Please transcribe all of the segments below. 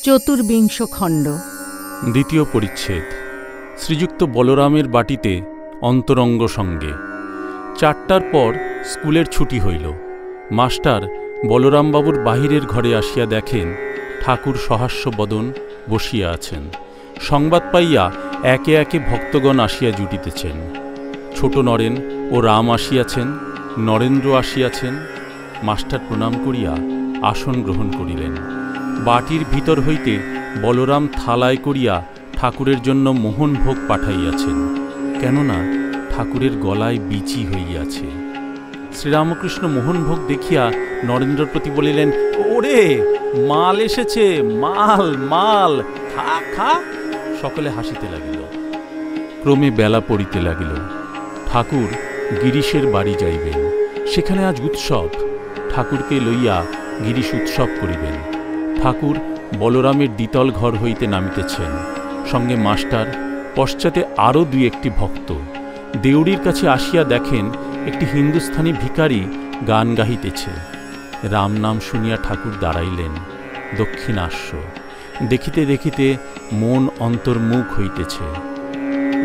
চতুর্বিংশ খণ্ড। দ্বিতীয় পরিচ্ছেদ। শ্রীযুক্ত বলরামের বাটিতে অন্তরঙ্গ সঙ্গে। 4টার পর স্কুলের ছুটি হইল। মাস্টার বলরামবাবুর বাহিরের ঘরে আসিয়া দেখেন ঠাকুর সহাস্য বদন বসিয়া আছেন। সংবাদ পাইয়া একে একে ভক্তগণ আসিয়া জুটিতেছেন। ছোট নরেন ও রাম আসিয়াছেন, নরেন্দ্র আসিয়াছেন। মাস্টার প্রণাম করিয়া আসন গ্রহণ করিলেন। বাটির ভিতর হইতে বলরাম থালায় করিয়া ঠাকুরের জন্য মোহনভোগ পাঠাইয়াছেন, কেননা ঠাকুরের গলায় বিচি হইয়াছে। শ্রীরামকৃষ্ণ মোহনভোগ দেখিয়া নরেন্দ্রর প্রতি বলিলেন, ওরে মাল এসেছে, মাল মাল, খা খা। সকলে হাসিতে লাগিল। ক্রমে বেলা পড়িতে লাগিল। ঠাকুর গিরিশের বাড়ি যাইবেন, সেখানে আজ উৎসব। ঠাকুরকে লইয়া গিরিশ উৎসব করিবেন। ঠাকুর বলরামের দ্বিতল ঘর হইতে নামিতেছেন, সঙ্গে মাস্টার, পশ্চাতে আরও 2-1টি ভক্ত। দেউড়ির কাছে আসিয়া দেখেন একটি হিন্দুস্থানি ভিখারি গান গাহিতেছে। রাম নাম শুনিয়া ঠাকুর দাঁড়াইলেন। দক্ষিণাস্য দেখিতে দেখিতে মন অন্তর্মুখ হইতেছে।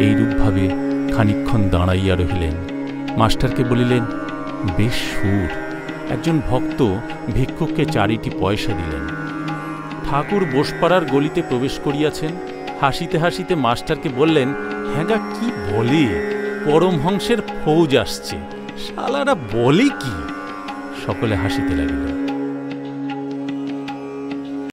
এইরূপভাবে খানিকক্ষণ দাঁড়াইয়া রহিলেন। মাস্টারকে বলিলেন, বেশ সুর। একজন ভক্ত ভিক্ষুককে 4টি পয়সা দিলেন। ঠাকুর বোসপাড়ার গলিতে প্রবেশ করিয়াছেন। হাসিতে হাসিতে মাস্টারকে বললেন, হ্যাঁ কি বলে, পরমহংসের ফৌজ আসছে, শালারা বলে কি? সকলে হাসিতে লাগিল।